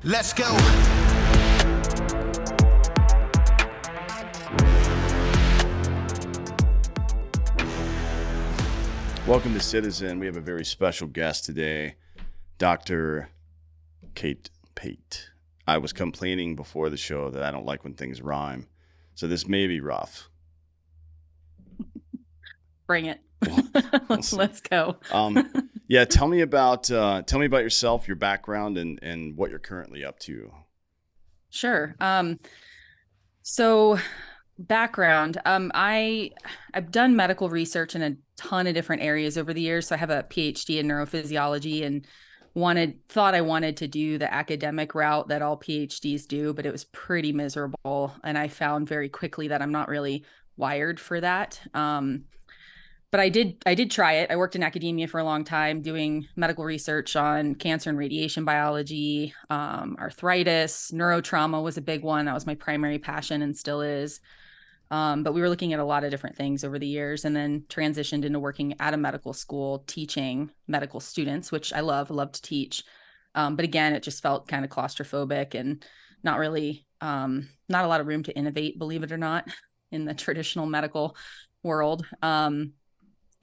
Let's go. Welcome to Citizen. We have a very special guest today, Dr. Pate. I was complaining before the show that I don't like when things rhyme, so this may be rough. Bring it. We'll Let's go. Yeah, tell me about yourself, your background, and what you're currently up to. Sure. So background, I've done medical research in a ton of different areas over the years. So I have a PhD in neurophysiology and thought I wanted to do the academic route that all PhDs do, but it was pretty miserable. And I found very quickly that I'm not really wired for that. But I did try it. I worked in academia for a long time doing medical research on cancer and radiation biology, arthritis, neurotrauma was a big one. That was my primary passion and still is. But we were looking at a lot of different things over the years and then transitioned into working at a medical school, teaching medical students, which I love to teach. But again, it just felt kind of claustrophobic and not really, not a lot of room to innovate, believe it or not, in the traditional medical world.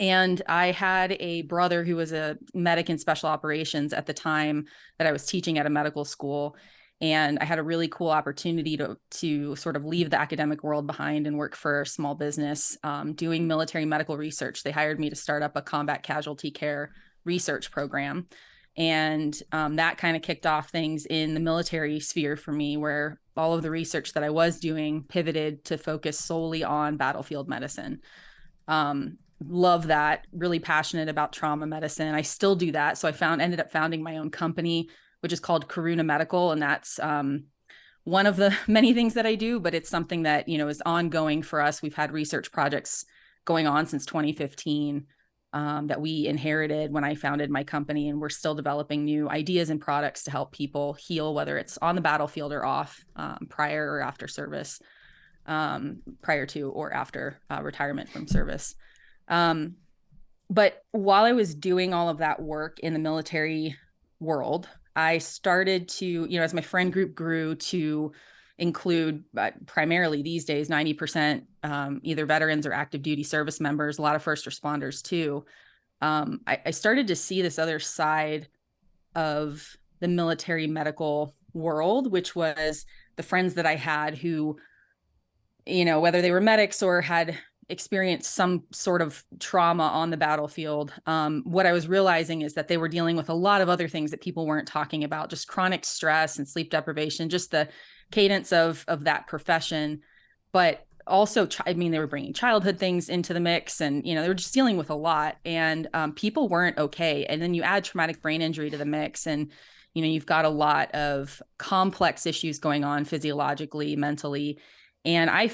And I had a brother who was a medic in special operations at the time that I was teaching at a medical school. And I had a really cool opportunity to sort of leave the academic world behind and work for a small business doing military medical research. They hired me to start up a combat casualty care research program. And that kind of kicked off things in the military sphere for me, where all of the research that I was doing pivoted to focus solely on battlefield medicine. Love that, really passionate about trauma medicine. I still do that. So I ended up founding my own company, which is called Karuna Medical. And that's one of the many things that I do, but it's something that, is ongoing for us. We've had research projects going on since 2015 that we inherited when I founded my company. And we're still developing new ideas and products to help people heal, whether it's on the battlefield or off, prior or after service, prior to or after retirement from service. But while I was doing all of that work in the military world, I started to, as my friend group grew to include primarily these days, 90% either veterans or active duty service members, a lot of first responders too. I started to see this other side of the military medical world, which was the friends that I had who, whether they were medics or had experienced some sort of trauma on the battlefield, what I was realizing is that they were dealing with a lot of other things that people weren't talking about, just chronic stress and sleep deprivation, just the cadence of that profession. But also, they were bringing childhood things into the mix and, they were just dealing with a lot and people weren't okay. And then you add traumatic brain injury to the mix and, you've got a lot of complex issues going on physiologically, mentally. And I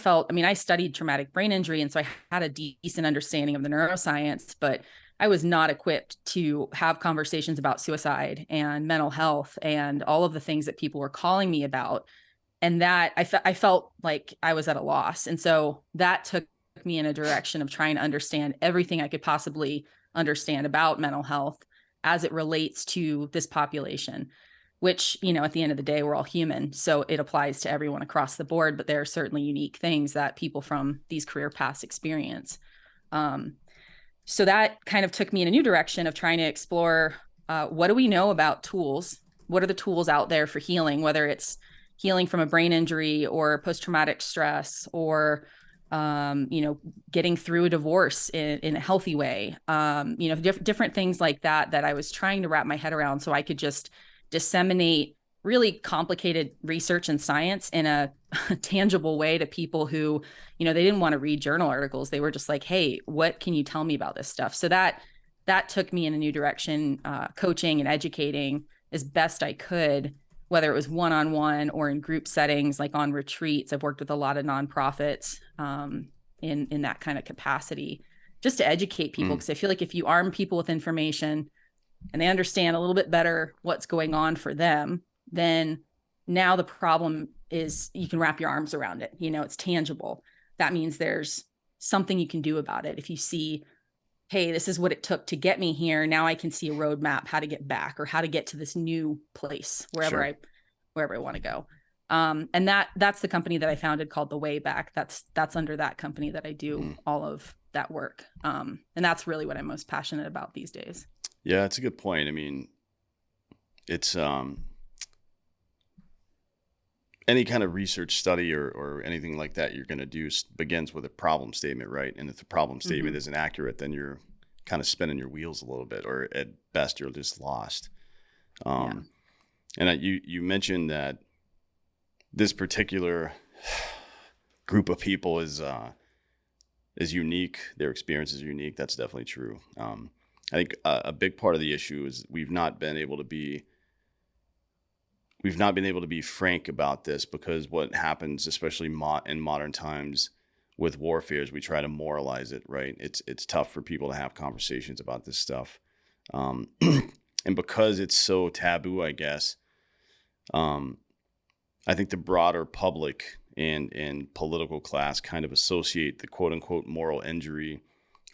studied traumatic brain injury. And so I had a decent understanding of the neuroscience, but I was not equipped to have conversations about suicide and mental health and all of the things that people were calling me about. And that I felt like I was at a loss. And so that took me in a direction of trying to understand everything I could possibly understand about mental health as it relates to this population. Which, at the end of the day, we're all human. So it applies to everyone across the board, but there are certainly unique things that people from these career paths experience. So that kind of took me in a new direction of trying to explore what do we know about tools? What are the tools out there for healing, whether it's healing from a brain injury or post-traumatic stress or, getting through a divorce in a healthy way, different things like that I was trying to wrap my head around so I could just disseminate really complicated research and science in a tangible way to people who, they didn't want to read journal articles. They were just like, hey, what can you tell me about this stuff? So that took me in a new direction, coaching and educating as best I could, whether it was one-on-one or in group settings, like on retreats. I've worked with a lot of nonprofits in that kind of capacity, just to educate people. Because I feel like if you arm people with information and they understand a little bit better what's going on for them, then now the problem is you can wrap your arms around it. It's tangible. That means there's something you can do about it. If you see, hey, this is what it took to get me here. Now I can see a roadmap, how to get back or how to get to this new place, wherever Sure. I wherever I want to go. And that's the company that I founded called The Way Back. That's under that company that I do all of that work. And that's really what I'm most passionate about these days. Yeah, it's a good point. I mean, it's any kind of research study or anything like that you're going to do begins with a problem statement, right? And if the problem statement isn't accurate, then you're kind of spinning your wheels a little bit, or at best you're just lost. And you mentioned that this particular group of people is unique. Their experience is unique. That's definitely true. I think a big part of the issue is we've not been able to be frank about this, because what happens, especially in modern times with warfare, is we try to moralize it, right? It's tough for people to have conversations about this stuff. And because it's so taboo, I guess, I think the broader public and political class kind of associate the quote unquote moral injury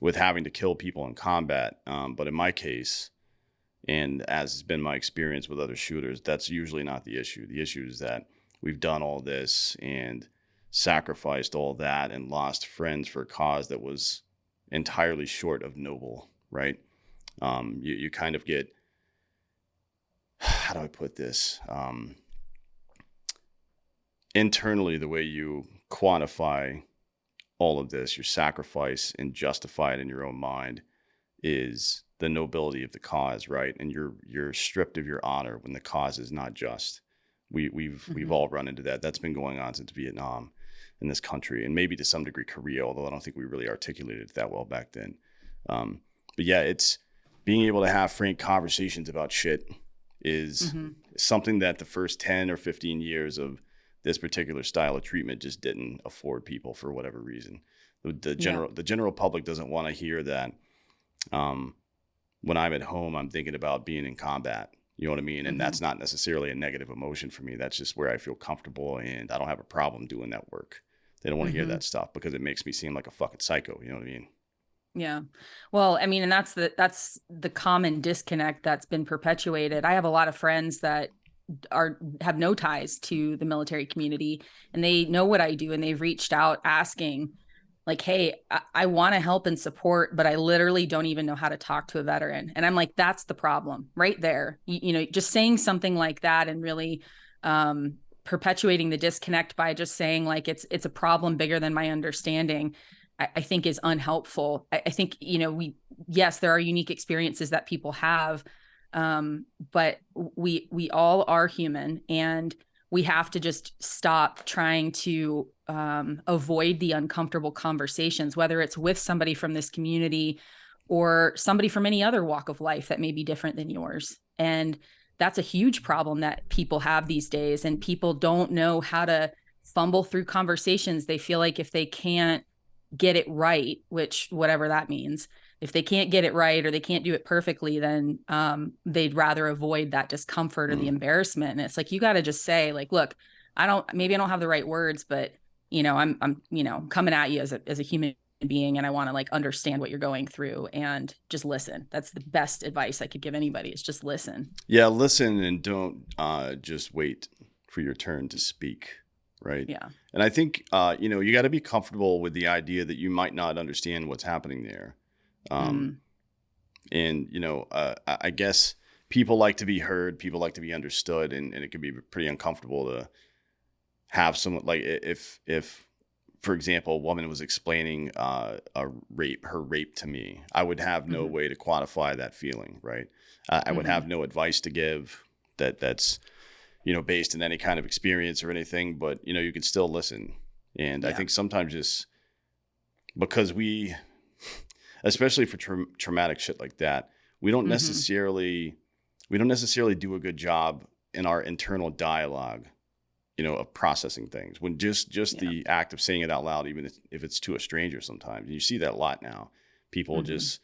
with having to kill people in combat. But in my case, and as has been my experience with other shooters, that's usually not the issue. The issue is that we've done all this and sacrificed all that and lost friends for a cause that was entirely short of noble, right? You kind of get, how do I put this? Internally, the way you quantify all of this, your sacrifice, and justify it in your own mind is the nobility of the cause, right? And you're stripped of your honor when the cause is not just. We've all run into that. That's been going on since Vietnam in this country, and maybe to some degree Korea, although I don't think we really articulated it that well back then. But yeah, it's being able to have frank conversations about shit is something that the first 10 or 15 years of this particular style of treatment just didn't afford people for whatever reason. The general public doesn't want to hear that. When I'm at home, I'm thinking about being in combat. You know what I mean? And that's not necessarily a negative emotion for me. That's just where I feel comfortable, and I don't have a problem doing that work. They don't want to hear that stuff because it makes me seem like a fucking psycho. You know what I mean? Yeah. Well, I mean, and that's the common disconnect that's been perpetuated. I have a lot of friends that have no ties to the military community, and they know what I do, and they've reached out asking, like, hey, I want to help and support, but I literally don't even know how to talk to a veteran. And I'm like, that's the problem right there. You know, just saying something like that and really perpetuating the disconnect by just saying like it's a problem bigger than my understanding, I think is unhelpful. I think, you know, yes, there are unique experiences that people have, but we all are human, and we have to just stop trying to avoid the uncomfortable conversations, whether it's with somebody from this community or somebody from any other walk of life that may be different than yours. And that's a huge problem that people have these days. And people don't know how to fumble through conversations. They feel like if they can't get it right, which whatever that means, if they can't get it right or they can't do it perfectly, then they'd rather avoid that discomfort or the embarrassment. And it's like, you got to just say like, look, maybe I don't have the right words, but you know, I'm, you know, coming at you as a human being, and I want to like understand what you're going through and just listen. That's the best advice I could give anybody, is just listen. Yeah. Listen, and don't just wait for your turn to speak. Right. Yeah. And I think, you know, you got to be comfortable with the idea that you might not understand what's happening there. And, you know, I guess people like to be heard, people like to be understood, and it can be pretty uncomfortable to have someone like if, for example, a woman was explaining her rape to me, I would have no way to quantify that feeling. Right. I would have no advice to give that's, you know, based in any kind of experience or anything, but, you know, you can still listen. And I think sometimes just because especially for traumatic shit like that, we don't necessarily do a good job in our internal dialogue, you know, of processing things. When just the act of saying it out loud, even if it's to a stranger sometimes, and you see that a lot now, people just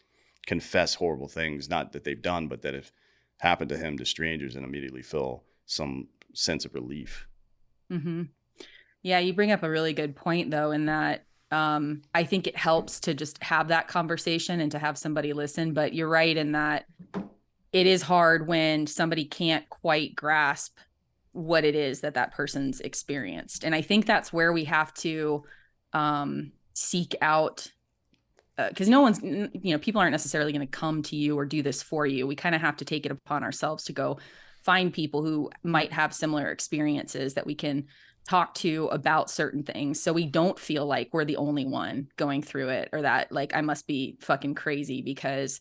confess horrible things, not that they've done, but that have happened to him to strangers, and immediately feel some sense of relief. Yeah, you bring up a really good point though, in that I think it helps to just have that conversation and to have somebody listen. But you're right in that it is hard when somebody can't quite grasp what it is that that person's experienced. And I think that's where we have to seek out, because no one's, people aren't necessarily going to come to you or do this for you. We kind of have to take it upon ourselves to go find people who might have similar experiences that we can talk to about certain things, so we don't feel like we're the only one going through it, or that like I must be fucking crazy because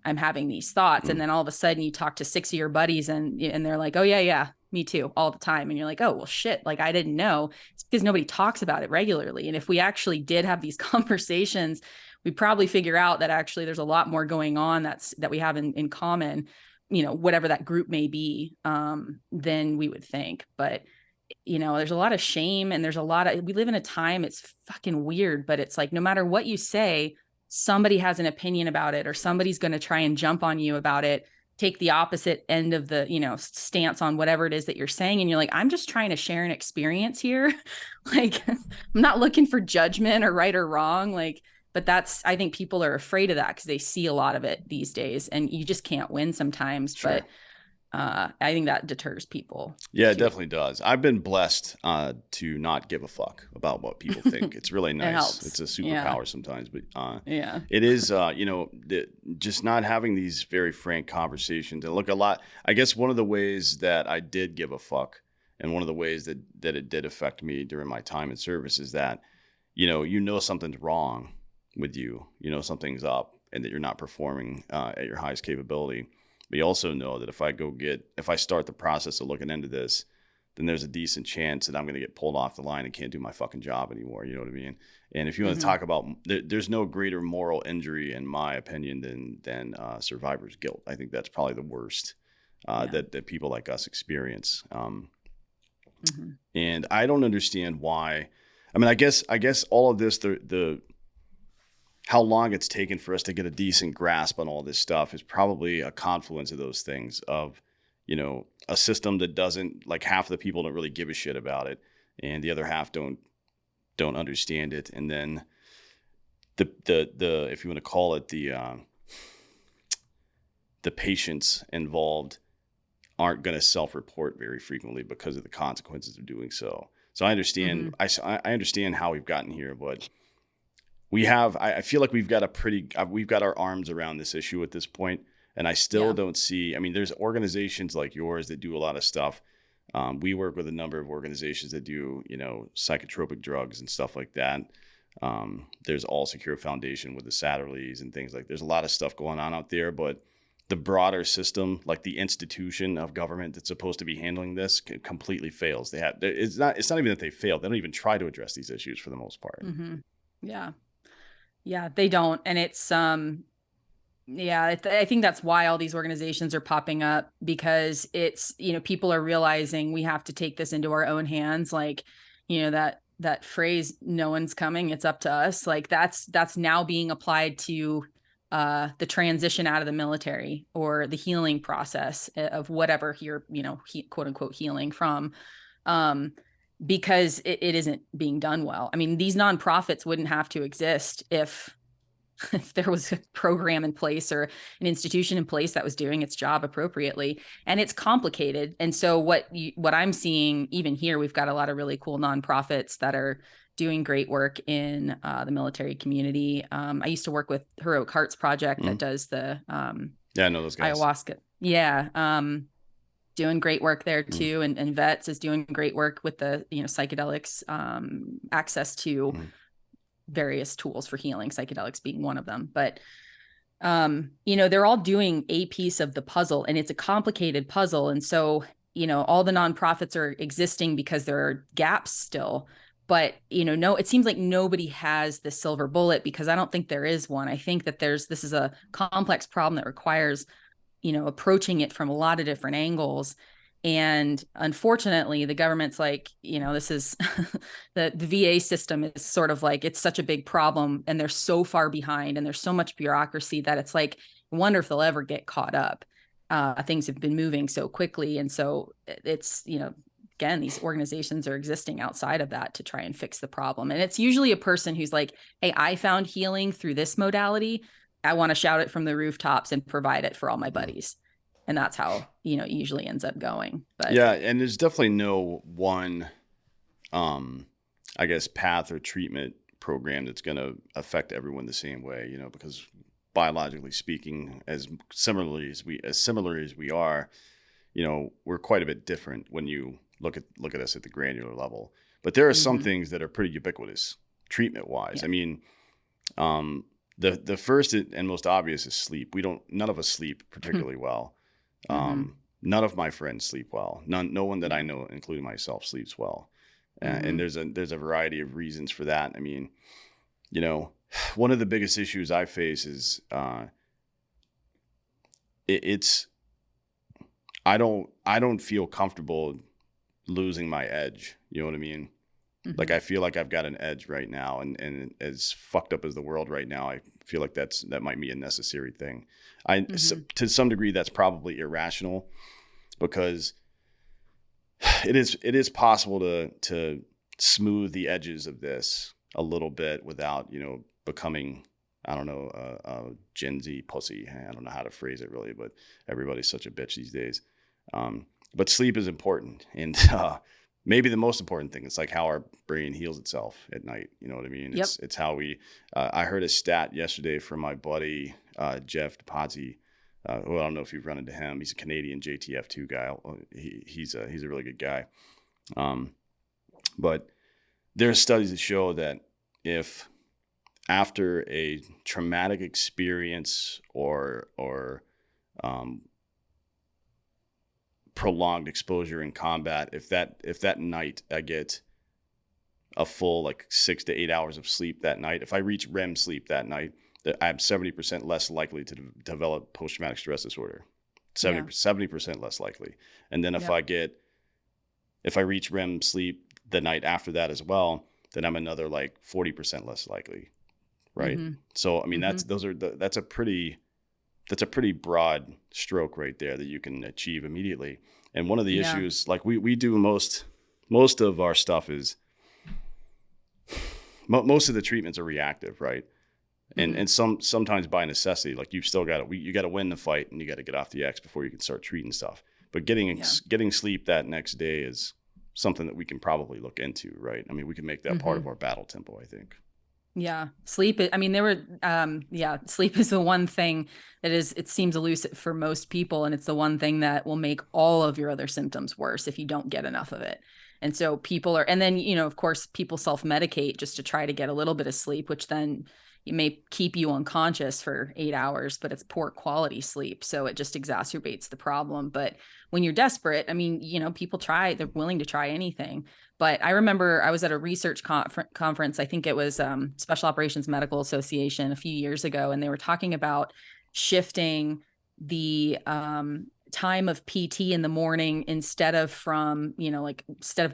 I'm having these thoughts. And then all of a sudden you talk to 6 of your buddies and they're like, oh yeah, me too, all the time. And you're like, oh, well, shit, like I didn't know. It's because nobody talks about it regularly. And if we actually did have these conversations, we'd probably figure out that actually there's a lot more going on that we have in common, whatever that group may be, than we would think. But there's a lot of shame, and we live in a time, it's fucking weird, but it's like, no matter what you say, somebody has an opinion about it, or somebody's going to try and jump on you about it, take the opposite end of the, stance on whatever it is that you're saying. And you're like, I'm just trying to share an experience here. Like, I'm not looking for judgment or right or wrong. Like, but I think people are afraid of that because they see a lot of it these days, and you just can't win sometimes. Sure. But I think that deters people. Yeah, it definitely does. I've been blessed to not give a fuck about what people think. It's really nice. It's a superpower sometimes, but it is, just not having these very frank conversations. And look, I guess one of the ways that I did give a fuck, and one of the ways that it did affect me during my time in service, is that, something's wrong with you, something's up, and that you're not performing at your highest capability. But you also know that if I start the process of looking into this, then there's a decent chance that I'm going to get pulled off the line and can't do my fucking job anymore. You know what I mean? And if you want to talk about, there's no greater moral injury, in my opinion, than survivor's guilt. I think that's probably the worst that people like us experience. And I don't understand why. I mean, I guess all of this, how long it's taken for us to get a decent grasp on all this stuff is probably a confluence of those things, of, a system that doesn't, like, half the people don't really give a shit about it, and the other half don't understand it. And then the if you want to call it, the patients involved aren't going to self-report very frequently because of the consequences of doing so. So I understand, I understand how we've gotten here, but I feel like we've got our arms around this issue at this point, and I still don't see, I mean, there's organizations like yours that do a lot of stuff. We work with a number of organizations that do, psychotropic drugs and stuff like that. There's All Secure Foundation with the Satterleys and things like, there's a lot of stuff going on out there, but the broader system, like the institution of government that's supposed to be handling this, completely fails. It's not even that they fail. They don't even try to address these issues for the most part. Yeah, they don't. And it's, I think that's why all these organizations are popping up, because it's, people are realizing we have to take this into our own hands. Like, that phrase, no one's coming, it's up to us. Like that's now being applied to the transition out of the military, or the healing process of whatever you're, quote unquote healing from. Because it isn't being done well. I mean, these nonprofits wouldn't have to exist if there was a program in place or an institution in place that was doing its job appropriately. And it's complicated. And so what I'm seeing, even here, we've got a lot of really cool nonprofits that are doing great work in the military community. I used to work with Heroic Hearts Project that does the I know those guys. Ayahuasca. Doing great work there too. And Vets is doing great work with the, psychedelics, access to various tools for healing, psychedelics being one of them. But, they're all doing a piece of the puzzle, and it's a complicated puzzle. And so, all the nonprofits are existing because there are gaps still, but, it seems like nobody has the silver bullet, because I don't think there is one. I think that this is a complex problem that requires approaching it from a lot of different angles. And unfortunately, the government's like, this is the VA system is sort of like, it's such a big problem, and they're so far behind, and there's so much bureaucracy that it's like, I wonder if they'll ever get caught up. Things have been moving so quickly. And so it's, again, these organizations are existing outside of that to try and fix the problem. And it's usually a person who's like, hey, I found healing through this modality. I want to shout it from the rooftops and provide it for all my buddies. And that's how, it usually ends up going. But Yeah. And there's definitely no one, I guess, path or treatment program that's going to affect everyone the same way, because biologically speaking, as similar as we are, we're quite a bit different when you look at us at the granular level. But there are some things that are pretty ubiquitous treatment wise. Yeah. I mean, the first and most obvious is sleep. None of us sleep particularly well. None of my friends sleep well. No one that I know, including myself, sleeps well. And there's a variety of reasons for that. I mean, one of the biggest issues I face is I don't feel comfortable losing my edge. You know what I mean? Like, I feel like I've got an edge right now, and as fucked up as the world right now, I feel like that might be a necessary thing. To some degree, that's probably irrational, because it is possible to smooth the edges of this a little bit without, becoming, I don't know, a Gen Z pussy. I don't know how to phrase it really, but everybody's such a bitch these days. But sleep is important, and maybe the most important thing. It's like how our brain heals itself at night. You know what I mean? Yep. It's how we. I heard a stat yesterday from my buddy Jeff Pate. Who I don't know if you've run into him. He's a Canadian JTF2 guy. He's a really good guy. But there's studies that show that if after a traumatic experience or prolonged exposure in combat, if that night I get a full 6 to 8 hours of sleep that night, if I reach REM sleep that night, that I'm 70% less likely to develop post-traumatic stress disorder. 70% less likely. And then if I reach REM sleep the night after that as well, then I'm another 40% less likely. Right. So, I mean, that's a pretty broad stroke right there that you can achieve immediately. And one of the issues, we do most of our stuff is most of the treatments are reactive, right? And sometimes by necessity, you've still got you got to win the fight and you got to get off the X before you can start treating stuff. But getting sleep that next day is something that we can probably look into, right? I mean, we can make that part of our battle tempo, I think. Yeah. Sleep. I mean, sleep is the one thing it seems elusive for most people. And it's the one thing that will make all of your other symptoms worse if you don't get enough of it. And so and then, of course, people self-medicate just to try to get a little bit of sleep, which then it may keep you unconscious for 8 hours, but it's poor quality sleep. So it just exacerbates the problem. But when you're desperate, I mean, people they're willing to try anything. But I remember I was at a research conference. I think it was Special Operations Medical Association a few years ago. And they were talking about shifting the time of PT in the morning instead of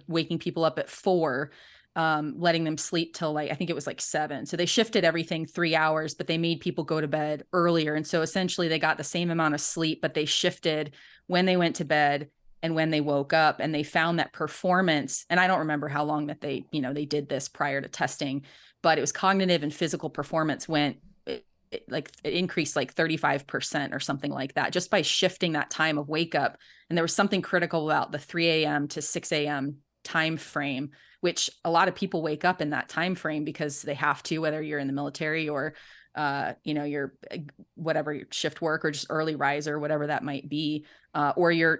waking people up at 4, letting them sleep till I think it was 7. So they shifted everything 3 hours, but they made people go to bed earlier. And so essentially they got the same amount of sleep, but they shifted when they went to bed and when they woke up. And they found that performance, and I don't remember how long that they did this prior to testing, but it was cognitive and physical performance it increased 35% or something like that, just by shifting that time of wake up. And there was something critical about the 3 a.m. to 6 a.m. time frame, which a lot of people wake up in that time frame because they have to, whether you're in the military or you're whatever, your shift work or just early riser, whatever that might be, or you're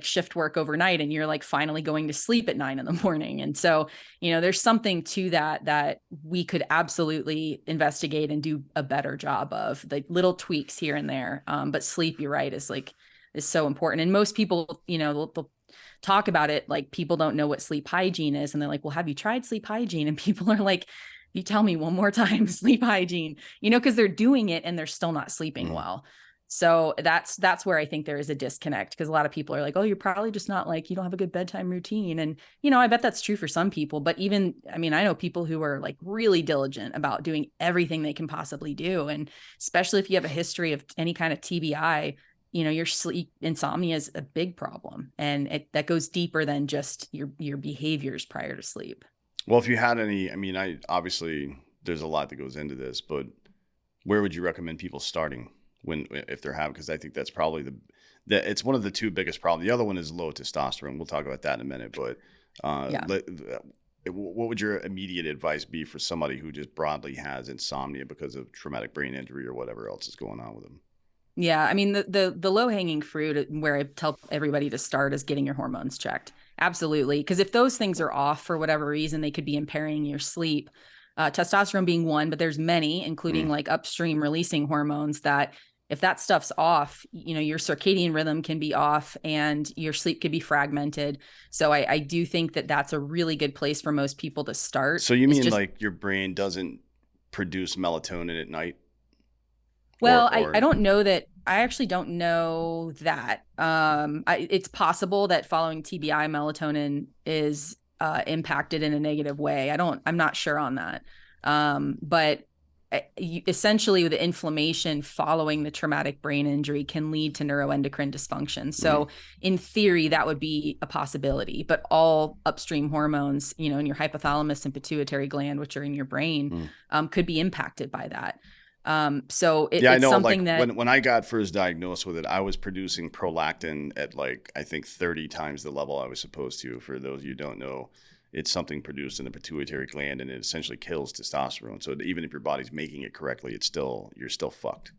shift work overnight and you're finally going to sleep at 9 a.m. And so there's something to that we could absolutely investigate and do a better job of, little tweaks here and there, but sleep, you're right, is so important. And most people they'll talk about it people don't know what sleep hygiene is, and they're like, well, have you tried sleep hygiene? And people are like, you tell me one more time, sleep hygiene, because they're doing it and they're still not sleeping well. So that's where I think there is a disconnect, because a lot of people are like, oh, you're probably just not you don't have a good bedtime routine. And, I bet that's true for some people, but even, I mean, I know people who are really diligent about doing everything they can possibly do. And especially if you have a history of any kind of TBI, your sleep insomnia is a big problem, and that goes deeper than just your behaviors prior to sleep. Well, if you had any, I mean, obviously there's a lot that goes into this, but where would you recommend people starting if they're having, because I think that's probably it's one of the two biggest problems. The other one is low testosterone. We'll talk about that in a minute. But Yeah. what would your immediate advice be for somebody who just broadly has insomnia because of traumatic brain injury or whatever else is going on with them? Yeah, I mean the low hanging fruit where I tell everybody to start is getting your hormones checked. Absolutely, because if those things are off for whatever reason, they could be impairing your sleep. Testosterone being one, but there's many, including like upstream releasing hormones that if that stuff's off, your circadian rhythm can be off and your sleep could be fragmented. So I do think that that's a really good place for most people to start. So you mean like your brain doesn't produce melatonin at night? Well, I don't know that. I actually don't know that. It's possible that following TBI, melatonin is impacted in a negative way. I'm not sure on that. But essentially the inflammation following the traumatic brain injury can lead to neuroendocrine dysfunction. So in theory, that would be a possibility, but all upstream hormones, in your hypothalamus and pituitary gland, which are in your brain, could be impacted by that. So I it's know, something like that when I got first diagnosed with it, I was producing prolactin at like, I think 30 times the level I was supposed to. For those of you who don't know, it's something produced in the pituitary gland and it essentially kills testosterone. So even if your body's making it correctly, you're still fucked.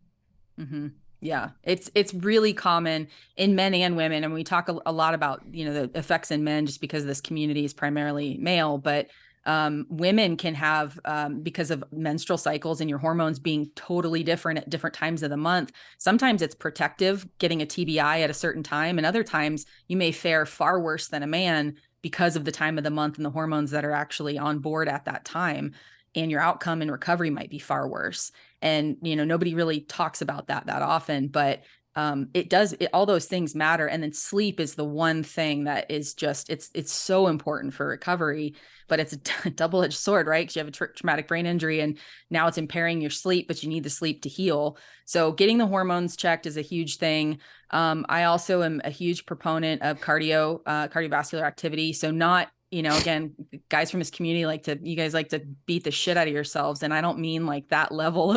Mm-hmm. Yeah, it's really common in men and women. And we talk a lot about, the effects in men just because this community is primarily male, but women can have, because of menstrual cycles and your hormones being totally different at different times of the month. Sometimes it's protective, getting a TBI at a certain time. And other times you may fare far worse than a man because of the time of the month and the hormones that are actually on board at that time. And your outcome and recovery might be far worse. And, nobody really talks about that often, but all those things matter. And then sleep is the one thing that is just, it's so important for recovery, but it's a double-edged sword, right? Because you have a traumatic brain injury and now it's impairing your sleep, but you need the sleep to heal. So getting the hormones checked is a huge thing. I also am a huge proponent of cardiovascular activity. So not, again, guys from this community you guys like to beat the shit out of yourselves. And I don't mean like that level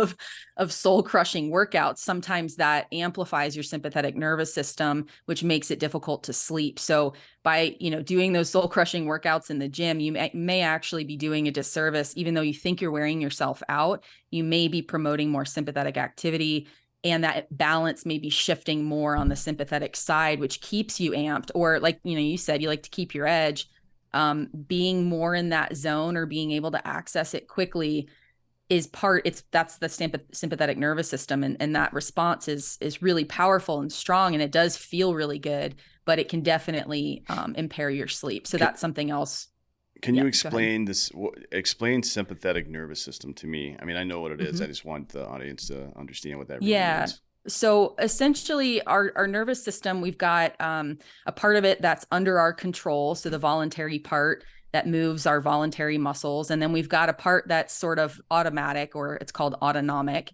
of soul crushing workouts. Sometimes that amplifies your sympathetic nervous system, which makes it difficult to sleep. So by, doing those soul crushing workouts in the gym, you may actually be doing a disservice. Even though you think you're wearing yourself out, you may be promoting more sympathetic activity. And that balance may be shifting more on the sympathetic side, which keeps you amped. Or like, you said, you like to keep your edge. Being more in that zone or being able to access it quickly that's the sympathetic nervous system. And that response is really powerful and strong. And it does feel really good, but it can definitely impair your sleep. So that's something else. Can you explain explain sympathetic nervous system to me? I mean, I know what it is. I just want the audience to understand what that really means. So essentially our nervous system, we've got a part of it that's under our control. So the voluntary part that moves our voluntary muscles. And then we've got a part that's sort of automatic, or it's called autonomic.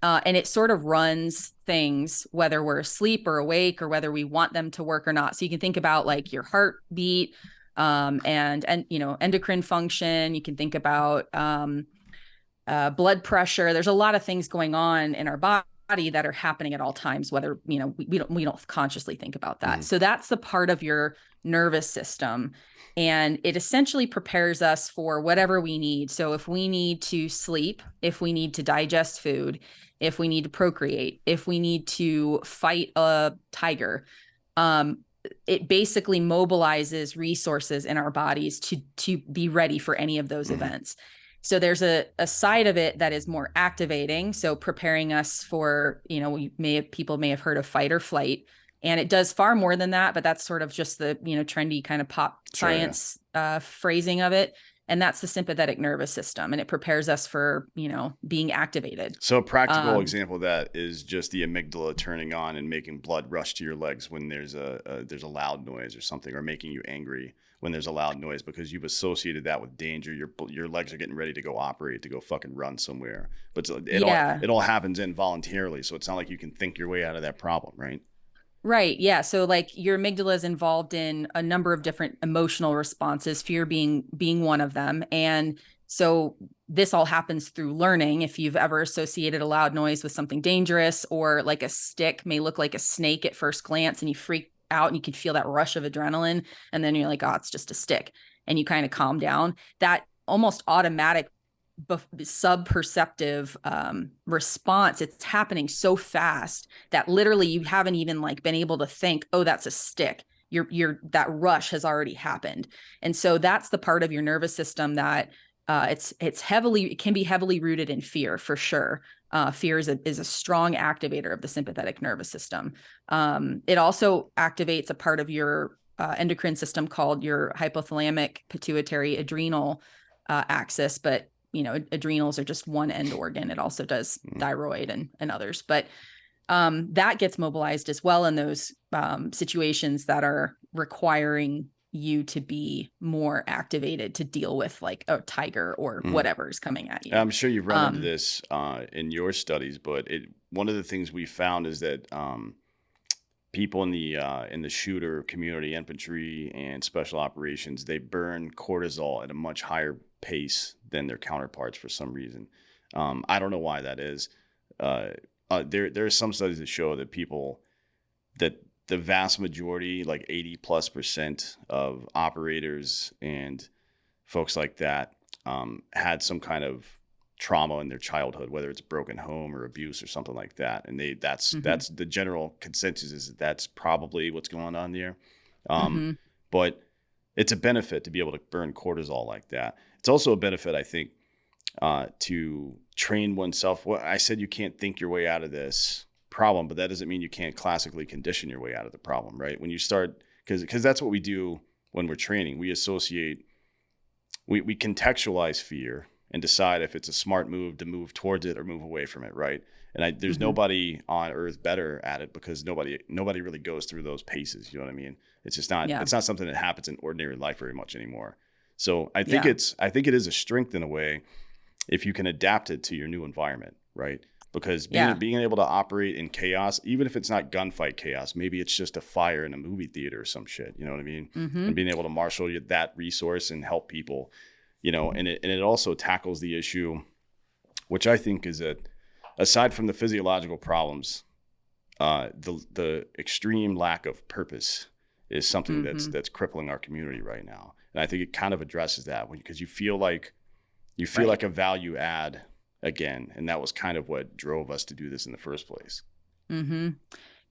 And it sort of runs things, whether we're asleep or awake or whether we want them to work or not. So you can think about like your heartbeat and endocrine function. You can think about blood pressure. There's a lot of things going on in our body that are happening at all times, whether, we don't consciously think about that. So that's the part of your nervous system. And it essentially prepares us for whatever we need. So if we need to sleep, if we need to digest food, if we need to procreate, if we need to fight a tiger, it basically mobilizes resources in our bodies to be ready for any of those events. So there's a side of it that is more activating. So preparing us for, people may have heard of fight or flight, and it does far more than that, but that's sort of just the, trendy kind of pop science phrasing of it. And that's the sympathetic nervous system. And it prepares us for, being activated. So a practical example of that is just the amygdala turning on and making blood rush to your legs when there's a loud noise or something, or making you angry when there's a loud noise because you've associated that with danger. Your legs are getting ready to go operate, to go fucking run somewhere. But it all happens involuntarily. So it's not like you can think your way out of that problem, right? Right. Yeah. So like your amygdala is involved in a number of different emotional responses, fear being one of them. And so this all happens through learning. If you've ever associated a loud noise with something dangerous, or like a stick may look like a snake at first glance and you freak out and you can feel that rush of adrenaline, and then you're like, oh, it's just a stick, and you kind of calm down, that almost automatic sub-perceptive response, it's happening so fast that literally you haven't even like been able to think, oh, that's a stick. That rush has already happened. And so that's the part of your nervous system that it can be heavily rooted in fear, for sure. Fear is a strong activator of the sympathetic nervous system. It also activates a part of your endocrine system called your hypothalamic pituitary adrenal axis, but adrenals are just one end organ. It also does thyroid and others, but that gets mobilized as well in those situations that are requiring you to be more activated to deal with like a tiger or whatever is coming at you. I'm sure you've run into this in your studies, but one of the things we found is that people in the shooter community, infantry and special operations, they burn cortisol at a much higher pace than their counterparts for some reason. I don't know why that is. There are some studies that show that the vast majority, like 80+% of operators and folks like that, had some kind of trauma in their childhood, whether it's a broken home or abuse or something like that. And that's the general consensus, is that's probably what's going on there. But it's a benefit to be able to burn cortisol like that. It's also a benefit, I think, to train oneself. Well, I said you can't think your way out of this problem, but that doesn't mean you can't classically condition your way out of the problem, right? When you start, because that's what we do when we're training. We contextualize fear and decide if it's a smart move to move towards it or move away from it, right? And there's nobody on earth better at it, because nobody really goes through those paces. You know what I mean? It's just not, it's not something that happens in ordinary life very much anymore. So I think it is a strength in a way if you can adapt it to your new environment, right? Because being able to operate in chaos, even if it's not gunfight chaos, maybe it's just a fire in a movie theater or some shit, you know what I mean? And being able to marshal that resource and help people, and it also tackles the issue, which I think is that aside from the physiological problems, the extreme lack of purpose is something that's crippling our community right now. And I think it kind of addresses that, because you feel like a value add again. And that was kind of what drove us to do this in the first place.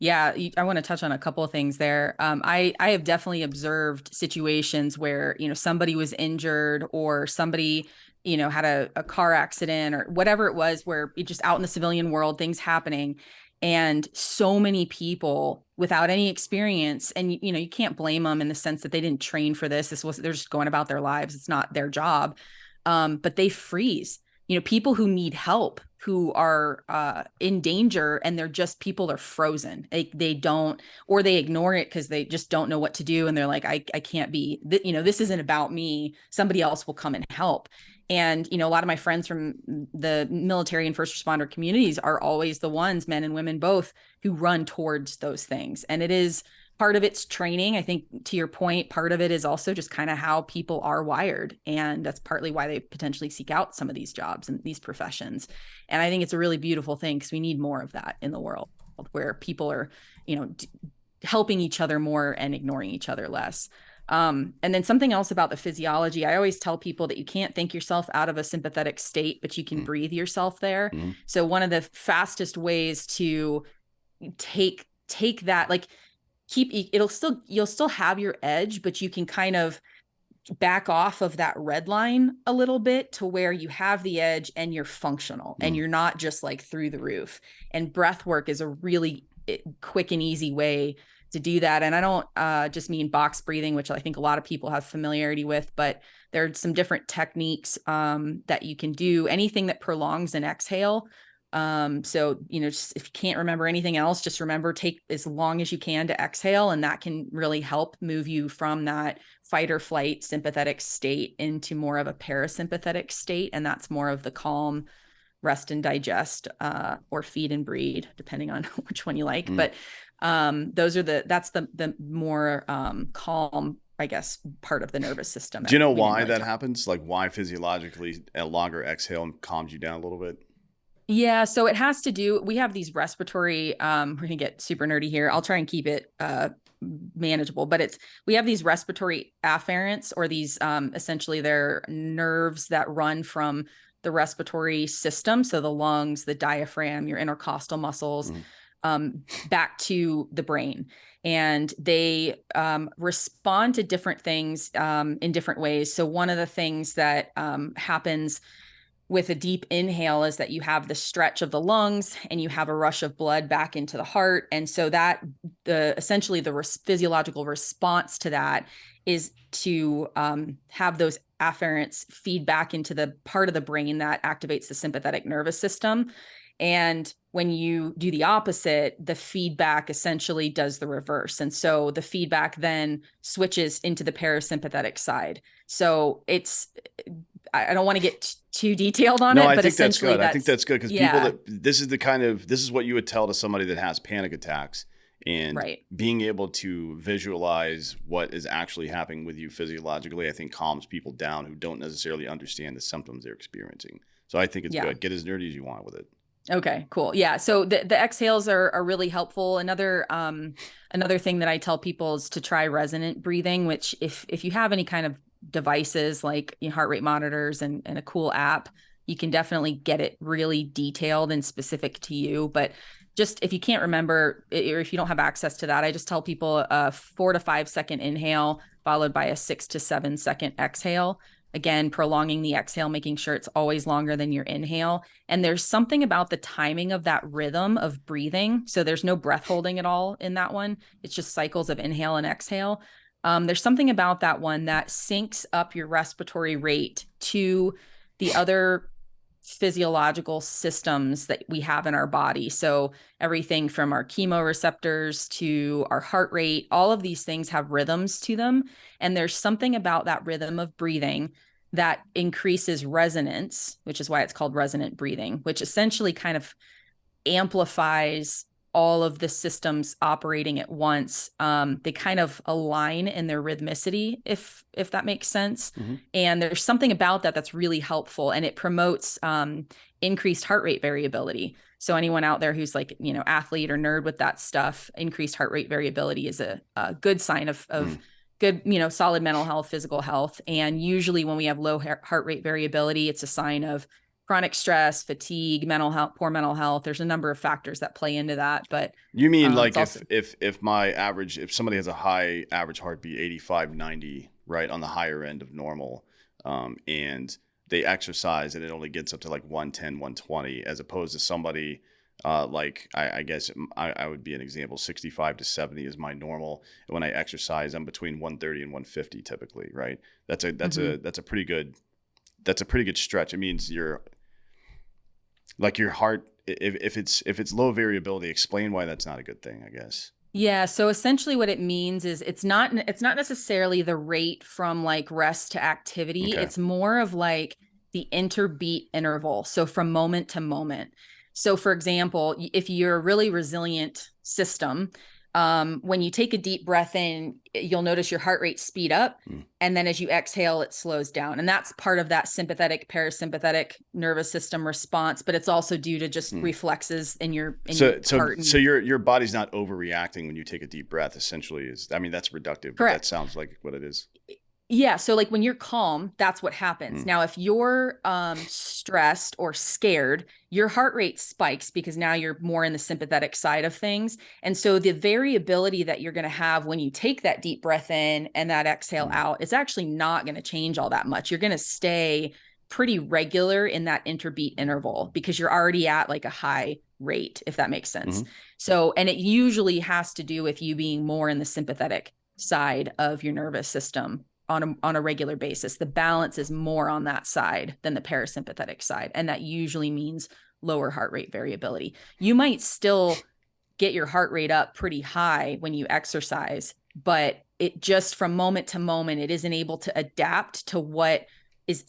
Yeah. I want to touch on a couple of things there. I have definitely observed situations where, somebody was injured, or somebody, had a car accident or whatever it was, where it just out in the civilian world, things happening. And so many people without any experience, and, you can't blame them in the sense that they didn't train for this. They're just going about their lives. It's not their job. But they freeze. People who need help, who are in danger, and people are frozen. They don't, or they ignore it because they just don't know what to do. And they're like, I can't be, this isn't about me. Somebody else will come and help. And, a lot of my friends from the military and first responder communities are always the ones, men and women both, who run towards those things. And it is part of its training. I think, to your point, part of it is also just kind of how people are wired. And that's partly why they potentially seek out some of these jobs and these professions. And I think it's a really beautiful thing, because we need more of that in the world, where people are, helping each other more and ignoring each other less. And then something else about the physiology, I always tell people that you can't think yourself out of a sympathetic state, but you can breathe yourself there. So one of the fastest ways to take that, like, you'll still have your edge, but you can kind of back off of that red line a little bit to where you have the edge and you're functional and you're not just like through the roof. And breath work is a really quick and easy way to do that. And I don't just mean box breathing, which I think a lot of people have familiarity with, but there are some different techniques that you can do. Anything that prolongs an exhale. So, just, if you can't remember anything else, just remember, take as long as you can to exhale. And that can really help move you from that fight or flight sympathetic state into more of a parasympathetic state. And that's more of the calm, rest and digest, or feed and breathe, depending on which one you like. But that's the more calm I guess, part of the nervous system. Do you know we didn't why really that happens? Like why physiologically a longer exhale calms you down a little bit? Yeah, so it has to do, we have these respiratory, we're going to get super nerdy here. I'll try and keep it manageable, but we have these respiratory afferents, or these essentially they're nerves that run from the respiratory system. So the lungs, the diaphragm, your intercostal muscles, back to the brain. And they respond to different things in different ways. So one of the things that happens with a deep inhale is that you have the stretch of the lungs and you have a rush of blood back into the heart. And so that essentially the physiological response to that is to have those afferents feed back into the part of the brain that activates the sympathetic nervous system. And when you do the opposite, the feedback essentially does the reverse. And so the feedback then switches into the parasympathetic side. So I don't want to get too detailed on it, but essentially I think that's good because people this is what you would tell to somebody that has panic attacks, and being able to visualize what is actually happening with you physiologically, I think calms people down who don't necessarily understand the symptoms they're experiencing. So I think it's good. Get as nerdy as you want with it. Okay, cool. Yeah. So the exhales are really helpful. Another thing that I tell people is to try resonant breathing, which if you have any kind of devices like heart rate monitors and a cool app, you can definitely get it really detailed and specific to you. But just if you can't remember, or if you don't have access to that, I just tell people a 4 to 5 second inhale followed by a 6 to 7 second exhale. Again, prolonging the exhale, making sure it's always longer than your inhale. And there's something about the timing of that rhythm of breathing. So there's no breath holding at all in that one. It's just cycles of inhale and exhale. There's something about that one that syncs up your respiratory rate to the other physiological systems that we have in our body. So everything from our chemoreceptors to our heart rate, all of these things have rhythms to them. And there's something about that rhythm of breathing that increases resonance, which is why it's called resonant breathing, which essentially kind of amplifies all of the systems operating at once. They kind of align in their rhythmicity, if that makes sense. Mm-hmm. And there's something about that that's really helpful, and it promotes increased heart rate variability. So anyone out there who's like, athlete or nerd with that stuff, increased heart rate variability is a good sign of good, solid mental health, physical health. And usually when we have low heart rate variability, it's a sign of chronic stress, fatigue, mental health, poor mental health. There's a number of factors that play into that. But you mean like if somebody has a high average heartbeat, 85, 90, right, on the higher end of normal, and they exercise and it only gets up to like 110, 120, as opposed to somebody I guess I would be an example, 65 to 70 is my normal. And when I exercise, I'm between 130 and 150 typically, right? That's a pretty good stretch. It means your heart, if it's low variability, explain why that's not a good thing, I guess. Yeah. So essentially what it means is it's not necessarily the rate from like rest to activity. Okay. It's more of like the interbeat interval. So from moment to moment. So for example, if you're a really resilient system, when you take a deep breath in, you'll notice your heart rate speed up. And then as you exhale, it slows down. And that's part of that sympathetic, parasympathetic nervous system response, but it's also due to just reflexes in your heart. So your body's not overreacting when you take a deep breath, essentially that's reductive. Correct. That sounds like what it is. Yeah. So like when you're calm, that's what happens. Now, if you're stressed or scared, your heart rate spikes because now you're more in the sympathetic side of things. And so the variability that you're going to have when you take that deep breath in and that exhale out is actually not going to change all that much. You're going to stay pretty regular in that interbeat interval because you're already at like a high rate, if that makes sense. So, and it usually has to do with you being more in the sympathetic side of your nervous system on a regular basis. The balance is more on that side than the parasympathetic side. And that usually means lower heart rate variability. You might still get your heart rate up pretty high when you exercise, but it just from moment to moment, it isn't able to adapt to what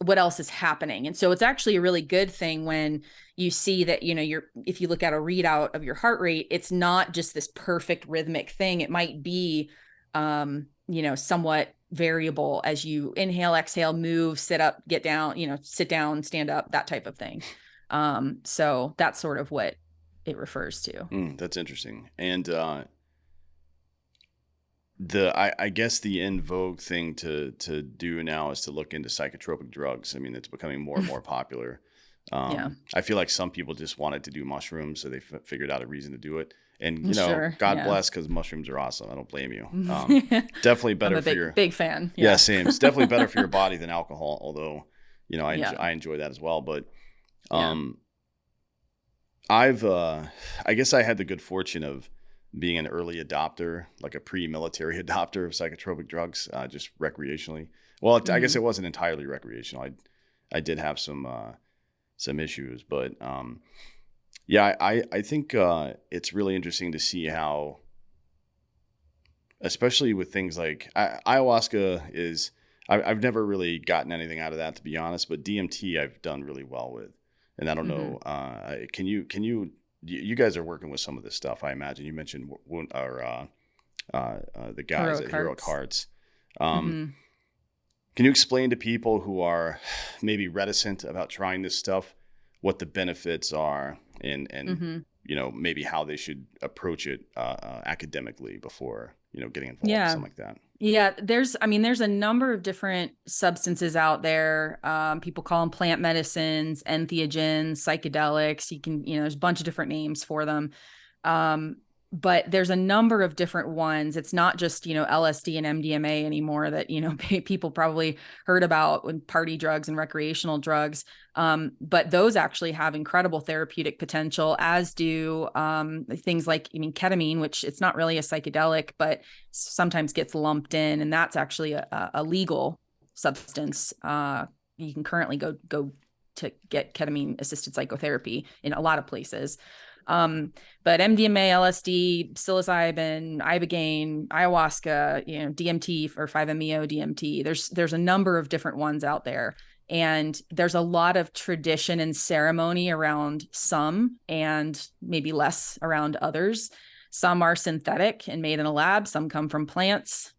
else is happening. And so it's actually a really good thing when you see that, if you look at a readout of your heart rate, it's not just this perfect rhythmic thing. It might be, somewhat variable as you inhale, exhale, move, sit up, get down, sit down, stand up, that type of thing. So that's sort of what it refers to. That's interesting. And I guess the in vogue thing to do now is to look into psychotropic drugs. I mean, it's becoming more and more popular. Yeah. I feel like some people just wanted to do mushrooms, so they figured out a reason to do it. And Sure, God bless, because mushrooms are awesome. I don't blame you. Yeah. Definitely better I'm a for your big fan. Yeah, same. It's definitely better for your body than alcohol. Although, Yeah. I enjoy that as well. But Yeah. I guess I had the good fortune of being an early adopter, like a pre-military adopter of psychotropic drugs, just recreationally. Well, I guess it wasn't entirely recreational. I did have some issues, but yeah, I think it's really interesting to see how, especially with things like ayahuasca is, I've never really gotten anything out of that, to be honest, but DMT I've done really well with. And I don't know, can you guys are working with some of this stuff, I imagine. You mentioned the guys at Heroic Hearts. Can you explain to people who are maybe reticent about trying this stuff what the benefits are and maybe how they should approach it academically before getting involved in something like that? Yeah, there's a number of different substances out there. People call them plant medicines, entheogens, psychedelics. You can, there's a bunch of different names for them. But there's a number of different ones. It's not just, LSD and MDMA anymore that, people probably heard about when party drugs and recreational drugs. But those actually have incredible therapeutic potential, as do things like, ketamine, which it's not really a psychedelic, but sometimes gets lumped in. And that's actually a legal substance. You can currently go to get ketamine assisted psychotherapy in a lot of places. But MDMA, LSD, psilocybin, ibogaine, ayahuasca, DMT or 5-MeO DMT, there's a number of different ones out there. And there's a lot of tradition and ceremony around some and maybe less around others. Some are synthetic and made in a lab. Some come from plants.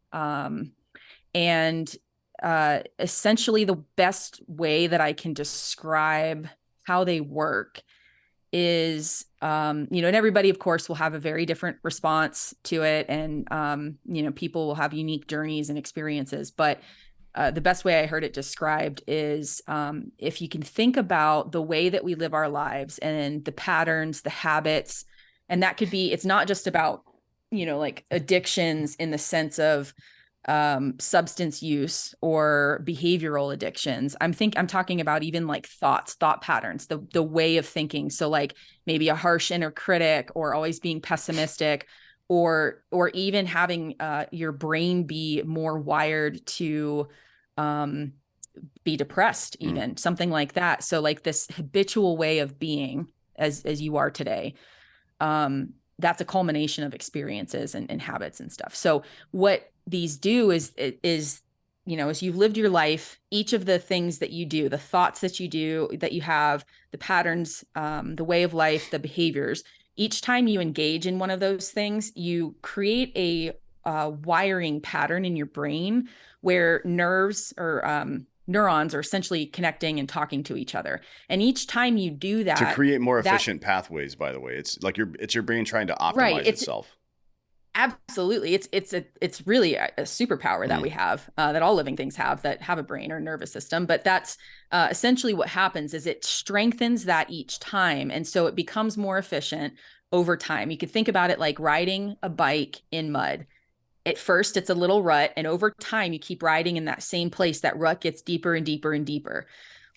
Essentially the best way that I can describe how they work is, and everybody, of course, will have a very different response to it. And, people will have unique journeys and experiences. But the best way I heard it described is if you can think about the way that we live our lives and the patterns, the habits, and that could be, it's not just about, like addictions in the sense of substance use or behavioral addictions. I'm talking about even like thought patterns, the way of thinking. So like maybe a harsh inner critic, or always being pessimistic, or even having your brain be more wired to be depressed, even something like that. So like this habitual way of being as you are today. That's a culmination of experiences and habits and stuff. So what these do is, as you've lived your life, each of the things that you do, the thoughts that you do, that you have, the patterns, the way of life, the behaviors, each time you engage in one of those things, you create a wiring pattern in your brain where nerves or neurons are essentially connecting and talking to each other. And each time you do that, to create more efficient pathways, by the way, it's like it's your brain trying to optimize itself. Absolutely. It's really a superpower that we have, that all living things have that have a brain or nervous system. But that's essentially what happens is it strengthens that each time. And so it becomes more efficient over time. You could think about it like riding a bike in mud. At first, it's a little rut. And over time, you keep riding in that same place. That rut gets deeper and deeper and deeper.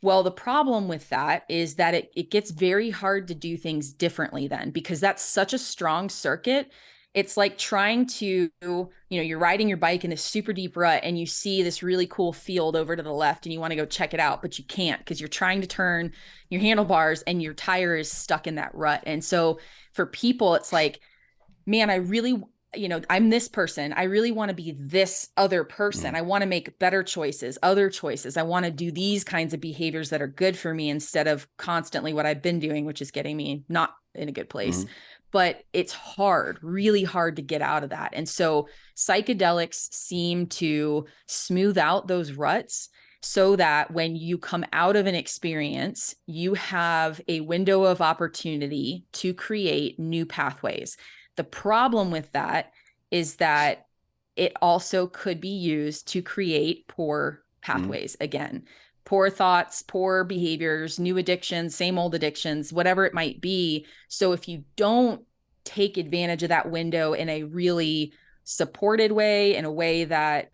Well, the problem with that is that it gets very hard to do things differently then, because that's such a strong circuit. It's like trying to, you're riding your bike in this super deep rut and you see this really cool field over to the left and you want to go check it out, but you can't because you're trying to turn your handlebars and your tire is stuck in that rut. And so for people, it's like, man, I really, I'm this person. I really want to be this other person. I want to make better choices, other choices. I want to do these kinds of behaviors that are good for me instead of constantly what I've been doing, which is getting me not in a good place. but it's hard, really hard to get out of that. And so psychedelics seem to smooth out those ruts so that when you come out of an experience, you have a window of opportunity to create new pathways. The problem with that is that it also could be used to create poor pathways again. Poor thoughts, poor behaviors, new addictions, same old addictions, whatever it might be. So if you don't take advantage of that window in a really supported way, in a way that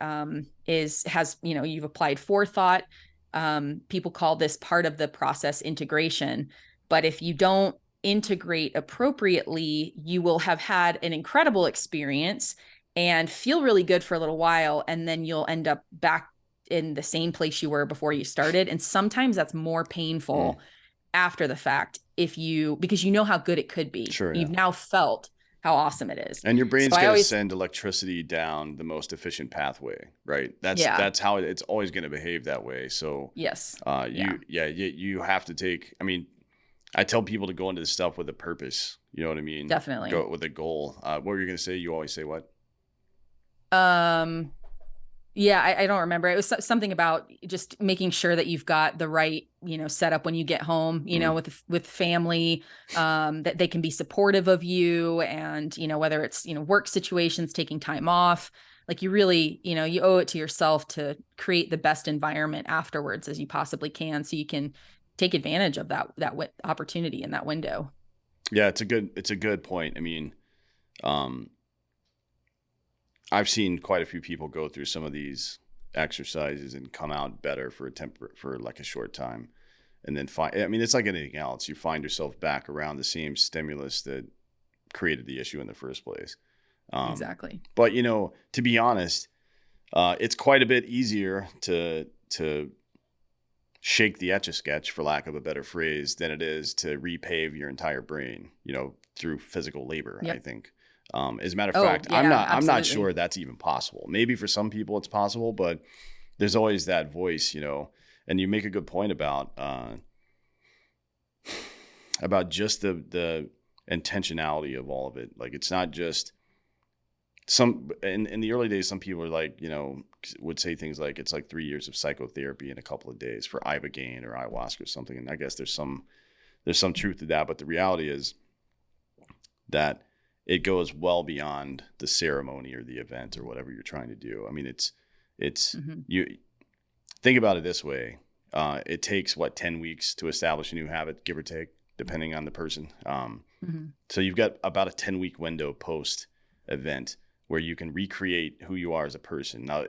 has, you've applied forethought. People call this part of the process integration. But if you don't integrate appropriately, you will have had an incredible experience and feel really good for a little while. And then you'll end up back in the same place you were before you started. And sometimes that's more painful after the fact because you know how good it could be. Sure. You've now felt how awesome it is. And your brain's going to send electricity down the most efficient pathway, right? That's how it's always going to behave that way. So yes. You have to take, I mean, I tell people to go into this stuff with a purpose. You know what I mean? Definitely. Go with a goal. What were you going to say? You always say what? Yeah, I don't remember. It was something about just making sure that you've got the right, setup when you get home, with family, that they can be supportive of you, and, whether it's, work situations, taking time off, like you really, you owe it to yourself to create the best environment afterwards as you possibly can, so you can take advantage of that opportunity in that window. Yeah, it's a good point. I mean, I've seen quite a few people go through some of these exercises and come out better for like a short time, and then it's like anything else. You find yourself back around the same stimulus that created the issue in the first place. Exactly. But to be honest, it's quite a bit easier to shake the Etch-a-Sketch, for lack of a better phrase, than it is to repave your entire brain, through physical labor. Yep. I think. As a matter of fact, I'm not sure that's even possible. Maybe for some people it's possible, but there's always that voice, and you make a good point about just the intentionality of all of it. Like, it's not just in the early days, some people are like, would say things like, it's like 3 years of psychotherapy in a couple of days for ibogaine or ayahuasca or something. And I guess there's some truth to that, but the reality is that it goes well beyond the ceremony or the event or whatever you're trying to do. I mean, it's you think about it this way. It takes 10 weeks to establish a new habit, give or take, depending on the person. So you've got about a 10-week window post event where you can recreate who you are as a person. Now,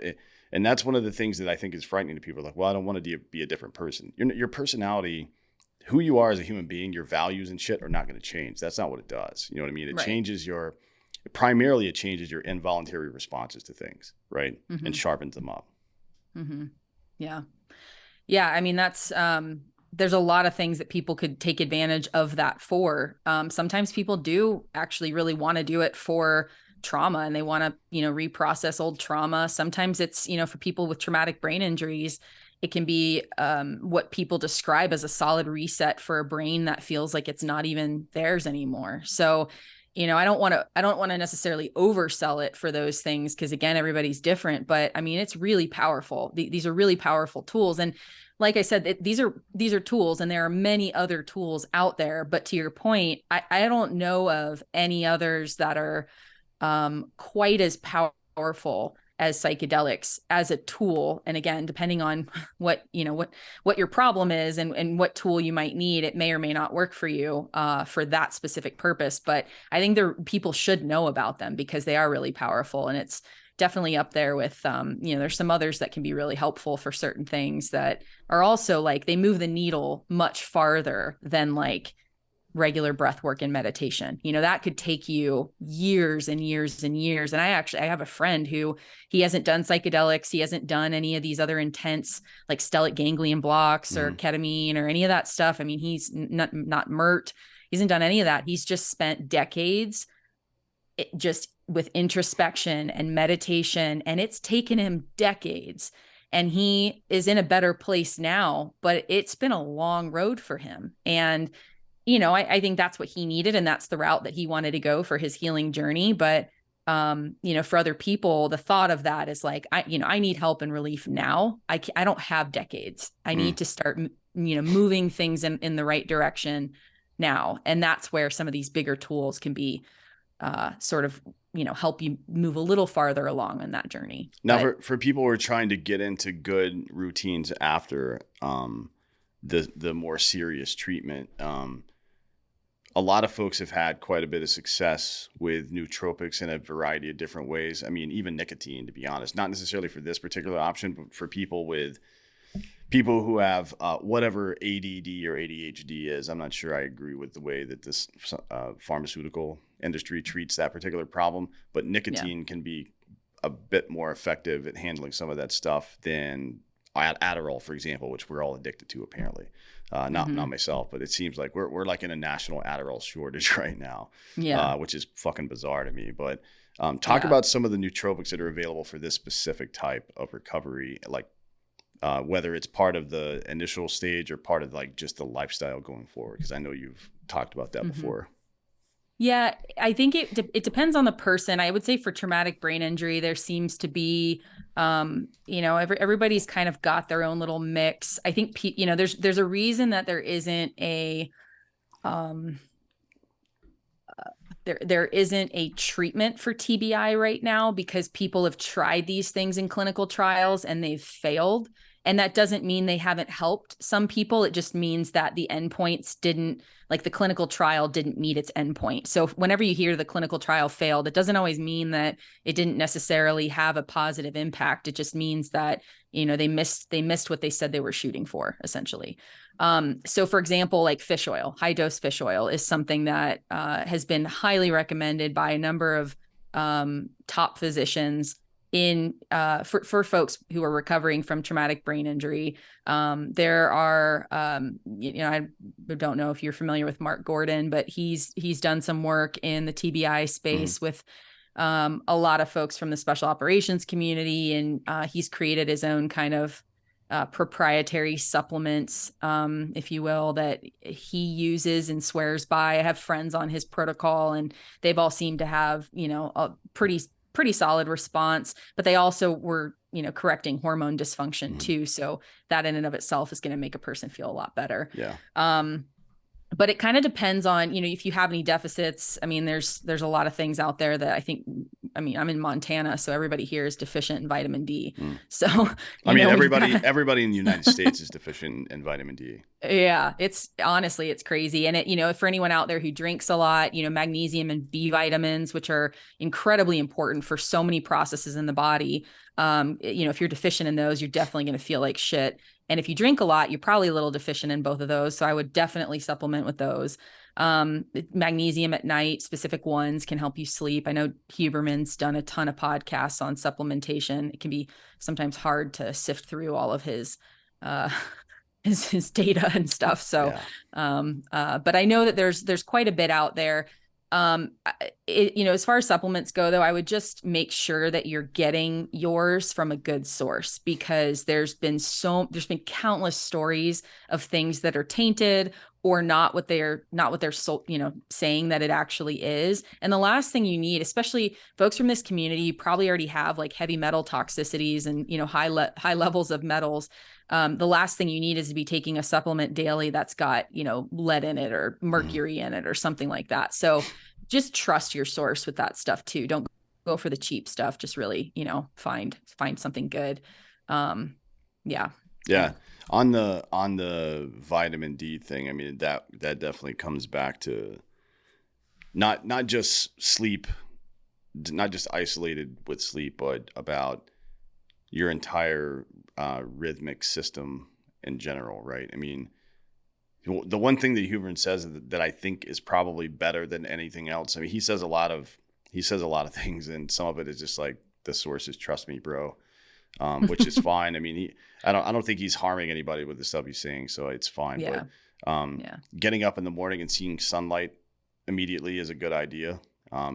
and that's one of the things that I think is frightening to people. Like, well, I don't want to be a different person. Your personality, who you are as a human being, your values and shit are not going to change. That's not what it does. You know what I mean? It changes primarily it changes your involuntary responses to things, right? And sharpens them up. Yeah. Yeah. I mean, that's, there's a lot of things that people could take advantage of that for. Sometimes people do actually really want to do it for trauma, and they want to, reprocess old trauma. Sometimes it's, for people with traumatic brain injuries, it can be what people describe as a solid reset for a brain that feels like it's not even theirs anymore. So, I don't want to necessarily oversell it for those things, because again, everybody's different. But I mean, it's really powerful. These are really powerful tools, and like I said, these are tools, and there are many other tools out there. But to your point, I don't know of any others that are quite as powerful as psychedelics as a tool. And again, depending on what your problem is and what tool you might need, it may or may not work for you for that specific purpose. But I think people should know about them, because they are really powerful, and it's definitely up there with, there's some others that can be really helpful for certain things that are also like, they move the needle much farther than like regular breath work and meditation. That could take you years and years and years. And I have a friend who, he hasn't done psychedelics. He hasn't done any of these other intense, like stellate ganglion blocks or ketamine or any of that stuff. I mean, he's not MERT. He hasn't done any of that. He's just spent decades just with introspection and meditation. And it's taken him decades. And he is in a better place now, but it's been a long road for him. And I think that's what he needed, and that's the route that he wanted to go for his healing journey. But, for other people, the thought of that is like, I need help and relief now. I don't have decades. I need to start, moving things in the right direction now. And that's where some of these bigger tools can be, sort of, help you move a little farther along in that journey. Now, for people who are trying to get into good routines after the more serious treatment, a lot of folks have had quite a bit of success with nootropics in a variety of different ways. I mean, even nicotine, to be honest, not necessarily for this particular option, but for people who have whatever ADD or ADHD is. I'm not sure I agree with the way that this pharmaceutical industry treats that particular problem, but nicotine can be a bit more effective at handling some of that stuff than Adderall, for example, which we're all addicted to apparently. Not myself, but it seems like we're like in a national Adderall shortage right now, which is fucking bizarre to me. But talk about some of the nootropics that are available for this specific type of recovery, like whether it's part of the initial stage or part of like just the lifestyle going forward, because I know you've talked about that before. Yeah, I think it depends on the person. I would say for traumatic brain injury, there seems to be, everybody's kind of got their own little mix. I think, there's a reason that there isn't there isn't a treatment for TBI right now, because people have tried these things in clinical trials and they've failed. And that doesn't mean they haven't helped some people. It just means that the endpoints the clinical trial didn't meet its endpoint. So whenever you hear the clinical trial failed, it doesn't always mean that it didn't necessarily have a positive impact. It just means that, they missed what they said they were shooting for, essentially. So for example, like fish oil, high dose fish oil is something that has been highly recommended by a number of top physicians for folks who are recovering from traumatic brain injury. There are, I don't know if you're familiar with Mark Gordon, but he's done some work in the TBI space with a lot of folks from the special operations community. And he's created his own kind of proprietary supplements, if you will, that he uses and swears by. I have friends on his protocol, and they've all seemed to have, a pretty solid response, but they also were, correcting hormone dysfunction too. So that in and of itself is going to make a person feel a lot better. Yeah. But it kind of depends on, if you have any deficits. I mean, there's a lot of things out there that I'm in Montana, so everybody here is deficient in vitamin D. So, everybody in the United States is deficient in vitamin D. Yeah, it's crazy. And for anyone out there who drinks a lot, magnesium and B vitamins, which are incredibly important for so many processes in the body. If you're deficient in those, you're definitely going to feel like shit. And if you drink a lot, you're probably a little deficient in both of those. So I would definitely supplement with those. Magnesium at night, specific ones can help you sleep. I know Huberman's done a ton of podcasts on supplementation. It can be sometimes hard to sift through all of his data and stuff. So, but I know that there's quite a bit out there. As far as supplements go, though, I would just make sure that you're getting yours from a good source, because there's been countless stories of things that are tainted or not what they're saying that it actually is. And the last thing you need, especially folks from this community, you probably already have like heavy metal toxicities and, high levels of metals. The last thing you need is to be taking a supplement daily that's got, lead in it or mercury in it or something like that. So just trust your source with that stuff too. Don't go for the cheap stuff. Just really, find something good. Yeah. On the vitamin D thing, I mean, that definitely comes back to not just sleep, not just isolated with sleep, but about your entire rhythmic system in general, right? I mean, the one thing that Huberman says that I think is probably better than anything else. I mean, he says a lot of things, and some of it is just like, the source is trust me, bro, which is fine. I mean, I don't think he's harming anybody with the stuff he's saying, so it's fine. Yeah. But getting up in the morning and seeing sunlight immediately is a good idea.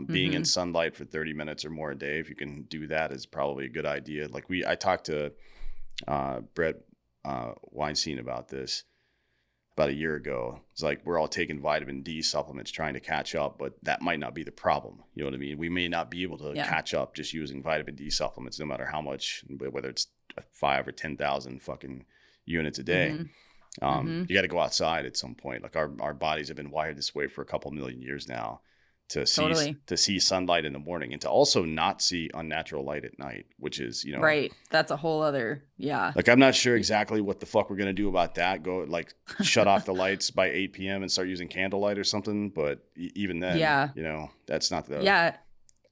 Being in sunlight for 30 minutes or more a day, if you can do that, is probably a good idea. Like I talked to Brett Weinstein about this. about a year ago. It's like we're all taking vitamin D supplements trying to catch up, but that might not be the problem. You know what I mean? We may not be able to catch up just using vitamin D supplements, no matter how much, whether it's 5 or 10,000 fucking units a day. You got to go outside at some point. Like our bodies have been wired this way for a couple million years now, to see sunlight in the morning and to also not see unnatural light at night, which is, you know, right. That's a whole other, like, I'm not sure exactly what the fuck we're going to do about that. Go like shut off the lights by 8 PM and start using candlelight or something. But even then, you know, that's not the,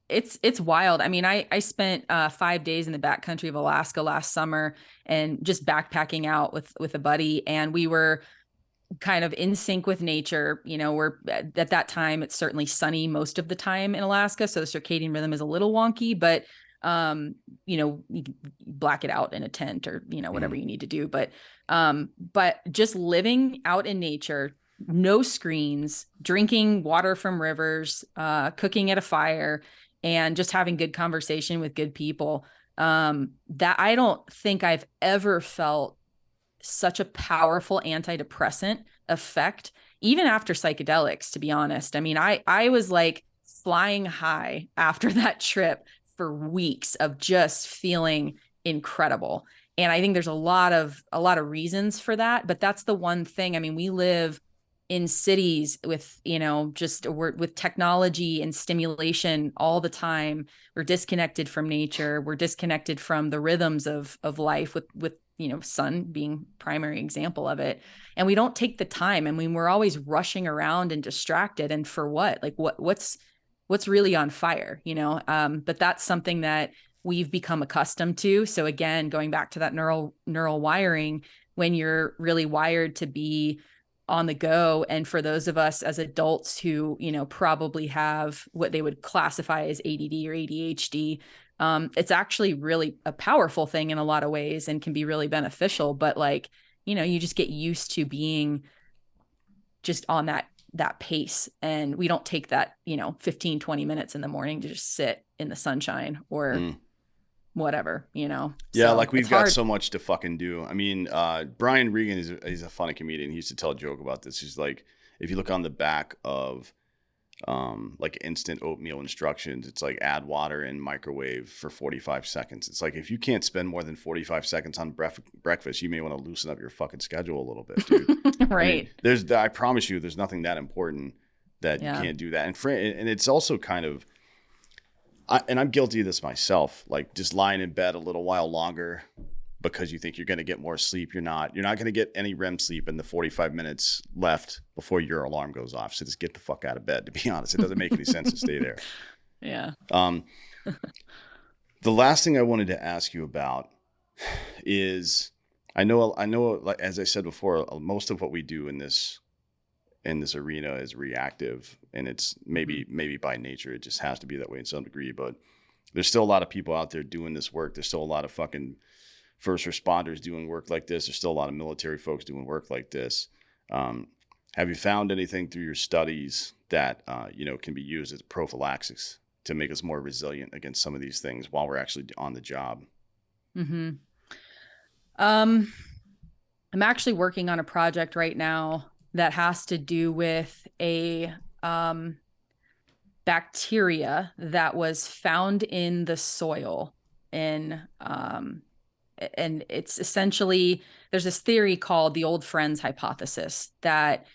it's wild. I mean, I spent 5 days in the backcountry of Alaska last summer and just backpacking out with a buddy. And we were kind of in sync with nature. You know, we're at that time, it's certainly sunny most of the time in Alaska. So the circadian rhythm is a little wonky, but you know, you can black it out in a tent or, you know, whatever you need to do. But just living out in nature, no screens, drinking water from rivers, cooking at a fire, and just having good conversation with good people. That I don't think I've ever felt such a powerful antidepressant effect, even after psychedelics, to be honest. I mean, I was like flying high after that trip for weeks of just feeling incredible. And I think there's a lot of reasons for that, but that's the one thing. I mean, we live in cities with, you know, with technology and stimulation all the time. We're disconnected from nature. We're disconnected from the rhythms of life, with you know, sun being primary example of it. And we don't take the time. I mean, we're always rushing around and distracted. And for what? Like what's really on fire, you know? But that's something that we've become accustomed to. So again, going back to that neural wiring, when you're really wired to be on the go. And for those of us as adults who, you know, probably have what they would classify as ADD or ADHD, it's actually really a powerful thing in a lot of ways and can be really beneficial. But like, you know, you just get used to being just on that pace. And we don't take that, you know, 15, 20 minutes in the morning to just sit in the sunshine or whatever, you know? Yeah. So like we've got so much to fucking do. I mean, Brian Regan he's a funny comedian. He used to tell a joke about this. He's like, if you look on the back of, like instant oatmeal instructions, it's like add water and microwave for 45 seconds. It's like, if you can't spend more than 45 seconds on breakfast, you may want to loosen up your fucking schedule a little bit, dude. Right. I mean, I promise you, there's nothing that important that you can't do that. And it's also kind of, and I'm guilty of this myself, like just lying in bed a little while longer because you think you're going to get more sleep. You're not going to get any REM sleep in the 45 minutes left before your alarm goes off. So just get the fuck out of bed, to be honest. It doesn't make any sense to stay there. Yeah. The last thing I wanted to ask you about is, I know, like, as I said before, most of what we do in this arena is reactive, and it's maybe by nature, it just has to be that way in some degree, but there's still a lot of people out there doing this work. There's still a lot of fucking first responders doing work like this. There's still a lot of military folks doing work like this. Have you found anything through your studies that, you know, can be used as prophylaxis to make us more resilient against some of these things while we're actually on the job? I'm actually working on a project right now that has to do with a bacteria that was found in the soil and it's essentially, there's this theory called the old friends hypothesis that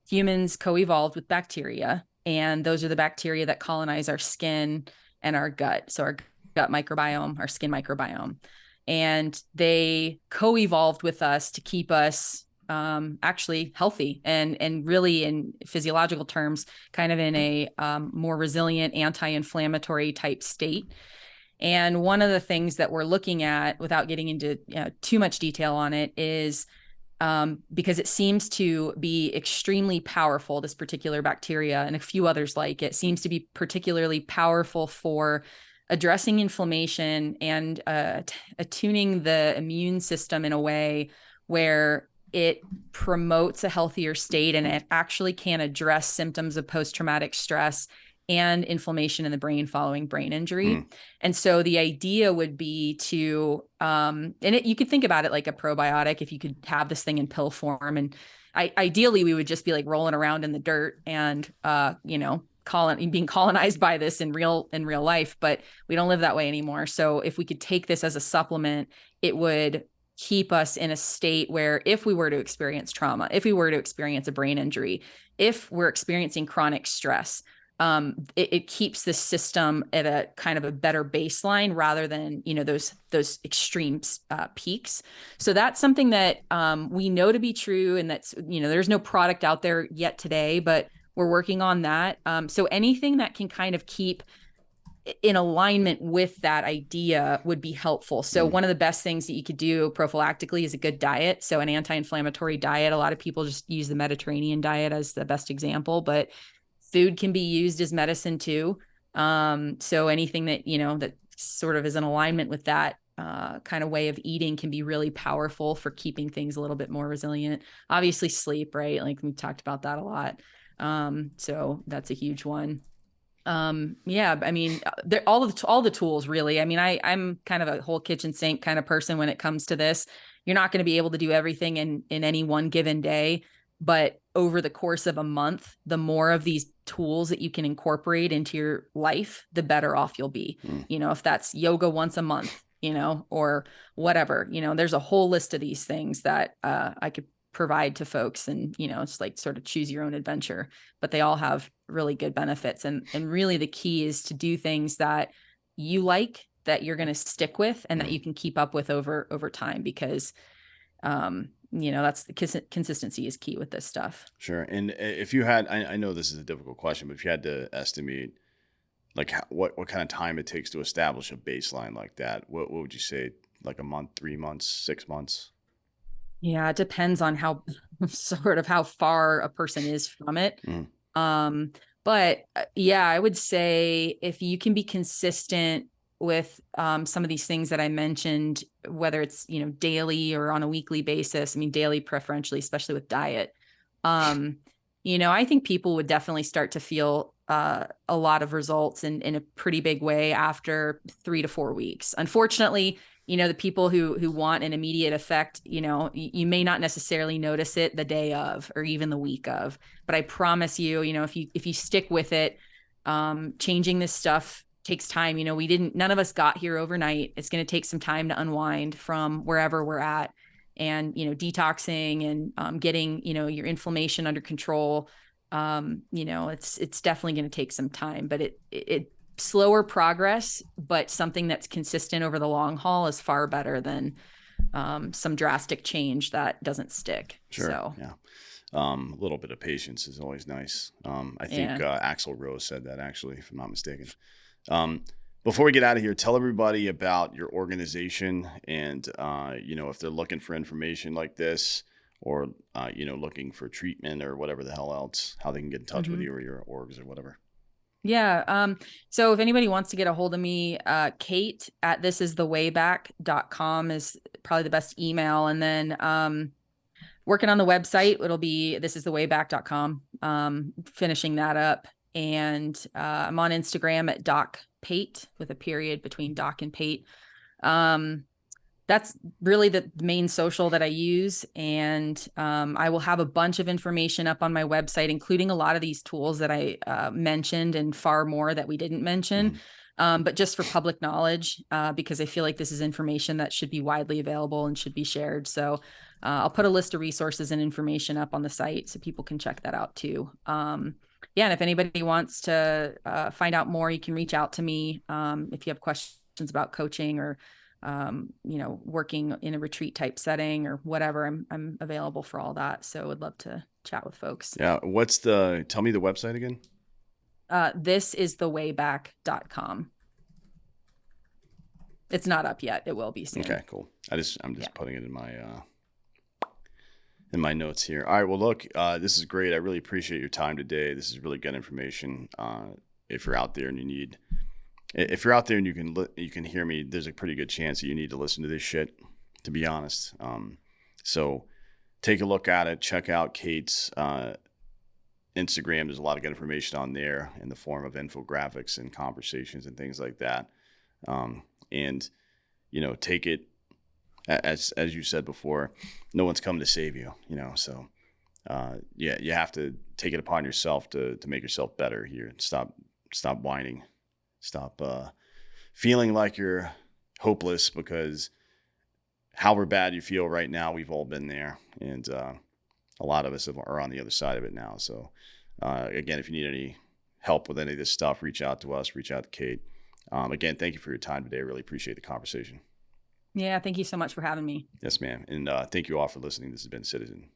humans co-evolved with bacteria, and those are the bacteria that colonize our skin and our gut. So our gut microbiome, our skin microbiome, and they co-evolved with us to keep us actually healthy and really, in physiological terms, kind of in a more resilient, anti-inflammatory type state. And one of the things that we're looking at, without getting into too much detail on it, is because it seems to be extremely powerful, this particular bacteria and a few others like it, seems to be particularly powerful for addressing inflammation and attuning the immune system in a way where it promotes a healthier state, and it actually can address symptoms of post-traumatic stress and inflammation in the brain following brain injury. And so the idea would be to, you could think about it like a probiotic, if you could have this thing in pill form. And ideally we would just be like rolling around in the dirt and, being colonized by this in real life, but we don't live that way anymore. So if we could take this as a supplement, it would keep us in a state where if we were to experience trauma, if we were to experience a brain injury, if we're experiencing chronic stress, it keeps the system at a kind of a better baseline rather than, those extreme peaks. So that's something that we know to be true. And that's, there's no product out there yet today, but we're working on that. So anything that can kind of keep in alignment with that idea would be helpful. So one of the best things that you could do prophylactically is a good diet. So an anti-inflammatory diet. A lot of people just use the Mediterranean diet as the best example, but food can be used as medicine too. So anything that, that sort of is in alignment with that kind of way of eating can be really powerful for keeping things a little bit more resilient. Obviously sleep, right? Like we talked about that a lot. So that's a huge one. I mean, all the tools really. I mean, I'm kind of a whole kitchen sink kind of person when it comes to this. You're not going to be able to do everything in any one given day, but over the course of a month, the more of these tools that you can incorporate into your life, the better off you'll be. If that's yoga once a month, or whatever, there's a whole list of these things that I could provide to folks, and it's like sort of choose your own adventure, but they all have really good benefits. And really the key is to do things that you like, that you're going to stick with, and that you can keep up with over time, because that's the consistency is key with this stuff. Sure. And if you had, I know this is a difficult question, but if you had to estimate like what kind of time it takes to establish a baseline like that, what would you say? Like a month, 3 months, 6 months? Yeah, it depends on how far a person is from it. But I would say if you can be consistent with some of these things that I mentioned, whether it's, daily or on a weekly basis, I mean, daily preferentially, especially with diet, I think people would definitely start to feel a lot of results in a pretty big way after 3 to 4 weeks. Unfortunately, the people who want an immediate effect, you may not necessarily notice it the day of or even the week of, but I promise you, if you stick with it, changing this stuff takes time. None of us got here overnight. It's going to take some time to unwind from wherever we're at, and, detoxing and getting, your inflammation under control. It's definitely going to take some time, but it slower progress, but something that's consistent over the long haul is far better than some drastic change that doesn't stick. Sure. So, yeah. A little bit of patience is always nice. I think Axl Rose said that, actually, if I'm not mistaken. Before we get out of here, tell everybody about your organization and, if they're looking for information like this, or, looking for treatment or whatever the hell else, how they can get in touch with you or your orgs or whatever. Yeah. So if anybody wants to get a hold of me, Kate at thisisthewayback.com is probably the best email. And then, working on the website, it'll be thisisthewayback.com, finishing that up. And, I'm on Instagram at Doc Pate with a period between Doc and Pate. That's really the main social that I use. And I will have a bunch of information up on my website, including a lot of these tools that I mentioned and far more that we didn't mention, but just for public knowledge, because I feel like this is information that should be widely available and should be shared. So I'll put a list of resources and information up on the site so people can check that out too. And if anybody wants to find out more, you can reach out to me if you have questions about coaching or working in a retreat type setting or whatever. I'm available for all that. So would love to chat with folks. Yeah. Tell me the website again. Thisisthewayback.com. It's not up yet. It will be soon. Okay, cool. I'm just putting it in my notes here. All right. Well, look, this is great. I really appreciate your time today. This is really good information. If you're out there and you can hear me, there's a pretty good chance that you need to listen to this shit, to be honest. So take a look at it. Check out Kate's Instagram, there's a lot of good information on there in the form of infographics and conversations and things like that. And, take it as you said before, no one's come to save you, so you have to take it upon yourself to make yourself better here. Stop whining. Stop feeling like you're hopeless, because however bad you feel right now, we've all been there. And a lot of us are on the other side of it now. So again, if you need any help with any of this stuff, reach out to us, reach out to Kate. Again, thank you for your time today. I really appreciate the conversation. Yeah. Thank you so much for having me. Yes, ma'am. And thank you all for listening. This has been Citizen.